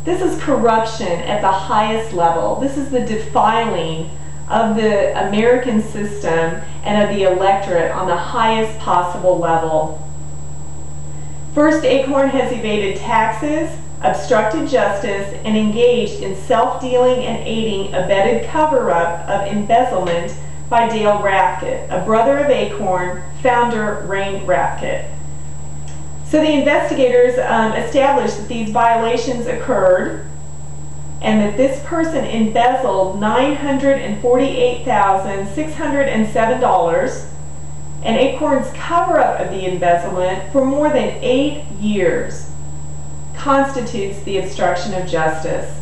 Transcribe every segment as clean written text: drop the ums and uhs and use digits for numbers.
This is corruption at the highest level. This is the defiling of the American system and of the electorate on the highest possible level. First, Acorn has evaded taxes, obstructed justice, and engaged in self-dealing and aiding abetted cover-up of embezzlement by Dale Rathke, a brother of Acorn, founder Rain Rathke. So the investigators established that these violations occurred and that this person embezzled $948,607, and Acorn's cover-up of the embezzlement for more than 8 years constitutes the obstruction of justice.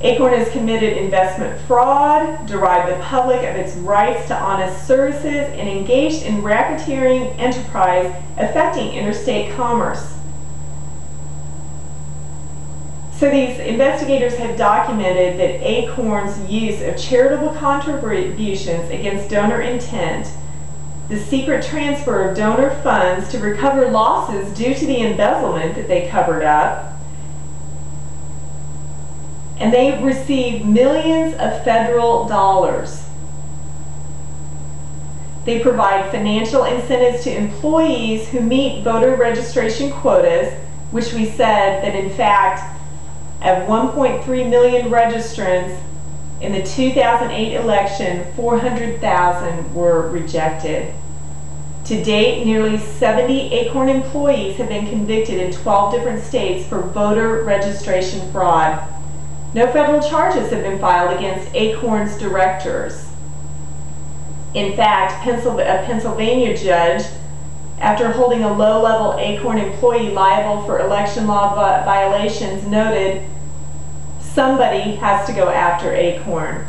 Acorn has committed investment fraud, derived the public of its rights to honest services, and engaged in racketeering enterprise affecting interstate commerce. So these investigators have documented that Acorn's use of charitable contributions against donor intent, the secret transfer of donor funds to recover losses due to the embezzlement that they covered up, and they received millions of federal dollars. They provide financial incentives to employees who meet voter registration quotas, which we said that in fact of 1.3 million registrants in the 2008 election, 400,000 were rejected. To date, nearly 70 Acorn employees have been convicted in 12 different states for voter registration fraud. No federal charges have been filed against Acorn's directors. In fact, a Pennsylvania judge, after holding a low-level Acorn employee liable for election law violations, noted somebody has to go after Acorn.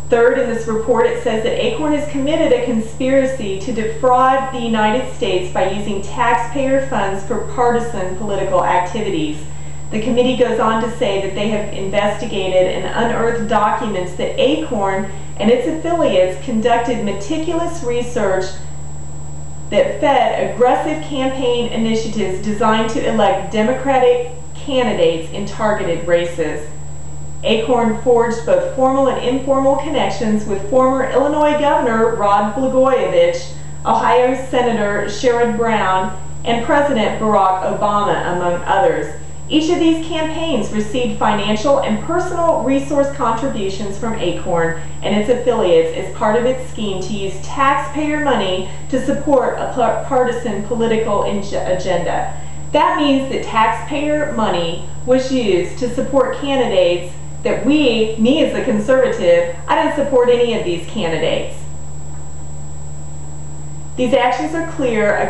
Third, in this report, it says that Acorn has committed a conspiracy to defraud the United States by using taxpayer funds for partisan political activities. The committee goes on to say that they have investigated and unearthed documents that Acorn and its affiliates conducted meticulous research that fed aggressive campaign initiatives designed to elect Democratic candidates in targeted races. Acorn forged both formal and informal connections with former Illinois Governor Rod Blagojevich, Ohio Senator Sherrod Brown, and President Barack Obama, among others. Each of these campaigns received financial and personal resource contributions from Acorn and its affiliates as part of its scheme to use taxpayer money to support a partisan political agenda. That means that taxpayer money was used to support candidates that me as a conservative, I didn't support any of these candidates. These actions are a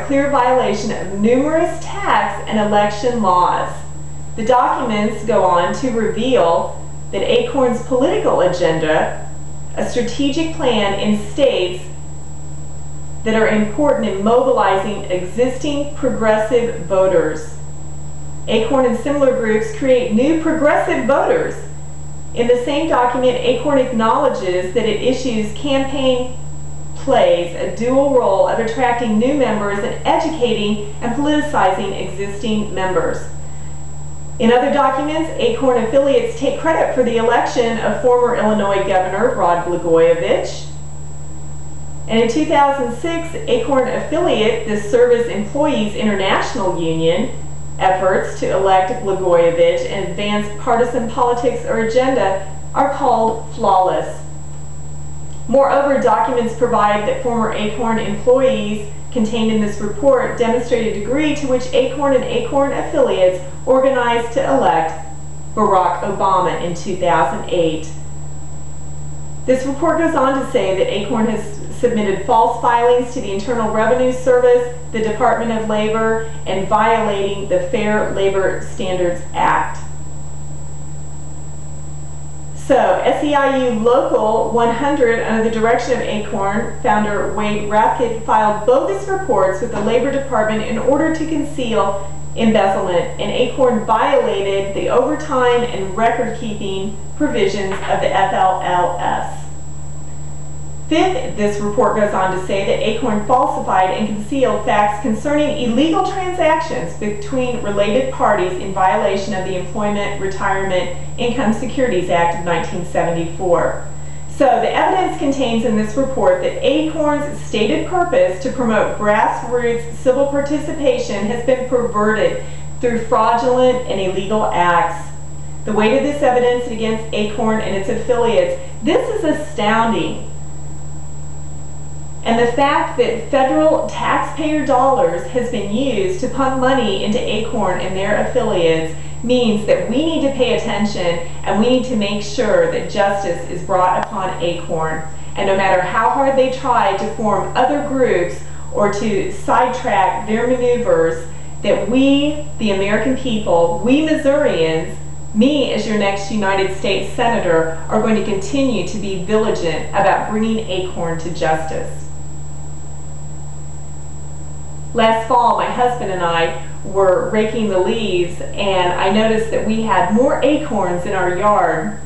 clear violation of numerous tax and election laws. The documents go on to reveal that Acorn's political agenda, a strategic plan in states that are important in mobilizing existing progressive voters. Acorn and similar groups create new progressive voters. In the same document, Acorn acknowledges that it issues campaign plays a dual role of attracting new members and educating and politicizing existing members. In other documents, Acorn affiliates take credit for the election of former Illinois Governor Rod Blagojevich. And in 2006, Acorn affiliate, the Service Employees International Union, efforts to elect Blagojevich and advance partisan politics or agenda are called flawless. Moreover, documents provide that former Acorn employees contained in this report demonstrate a degree to which Acorn and Acorn affiliates organized to elect Barack Obama in 2008. This report goes on to say that Acorn has submitted false filings to the Internal Revenue Service, the Department of Labor, and violating the Fair Labor Standards Act. So, SEIU Local 100, under the direction of Acorn founder Wade Rathke, filed bogus reports with the Labor Department in order to conceal embezzlement, and Acorn violated the overtime and record-keeping provisions of the FLLS. Fifth, this report goes on to say that Acorn falsified and concealed facts concerning illegal transactions between related parties in violation of the Employment Retirement Income Securities Act of 1974. So the evidence contains in this report that Acorn's stated purpose to promote grassroots civil participation has been perverted through fraudulent and illegal acts. The weight of this evidence against Acorn and its affiliates, this is astounding. And the fact that federal taxpayer dollars has been used to pump money into Acorn and their affiliates means that we need to pay attention and we need to make sure that justice is brought upon Acorn. And no matter how hard they try to form other groups or to sidetrack their maneuvers, that we, the American people, we Missourians, me as your next United States Senator, are going to continue to be vigilant about bringing Acorn to justice. Last fall, my husband and I were raking the leaves, and I noticed that we had more acorns in our yard,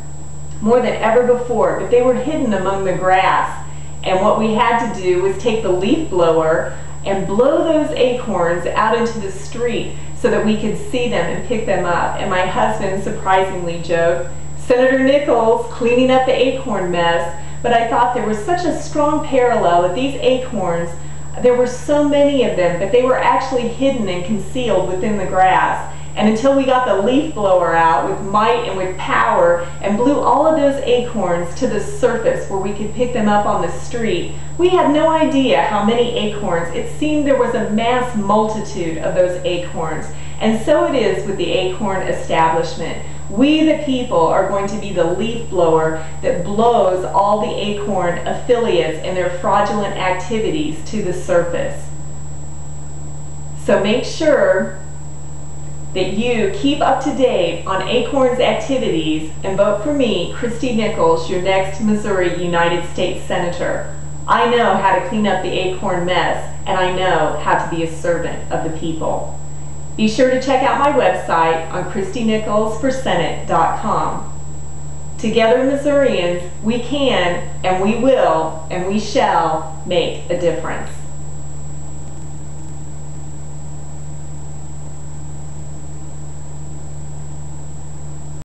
more than ever before, but they were hidden among the grass. And what we had to do was take the leaf blower and blow those acorns out into the street so that we could see them and pick them up. And my husband surprisingly joked, "Senator Nichols cleaning up the acorn mess." But I thought there was such a strong parallel that these acorns, there were so many of them, but they were actually hidden and concealed within the grass. And until we got the leaf blower out with might and with power and blew all of those acorns to the surface where we could pick them up on the street, we had no idea how many acorns. It seemed there was a mass multitude of those acorns. And so it is with the Acorn establishment. We, the people, are going to be the leaf blower that blows all the Acorn affiliates and their fraudulent activities to the surface. So make sure that you keep up to date on Acorn's activities and vote for me, Kristi Nichols, your next Missouri United States Senator. I know how to clean up the Acorn mess, and I know how to be a servant of the people. Be sure to check out my website on KristiNicholsForSenate.com. Together, Missourians, we can, and we will, and we shall make a difference.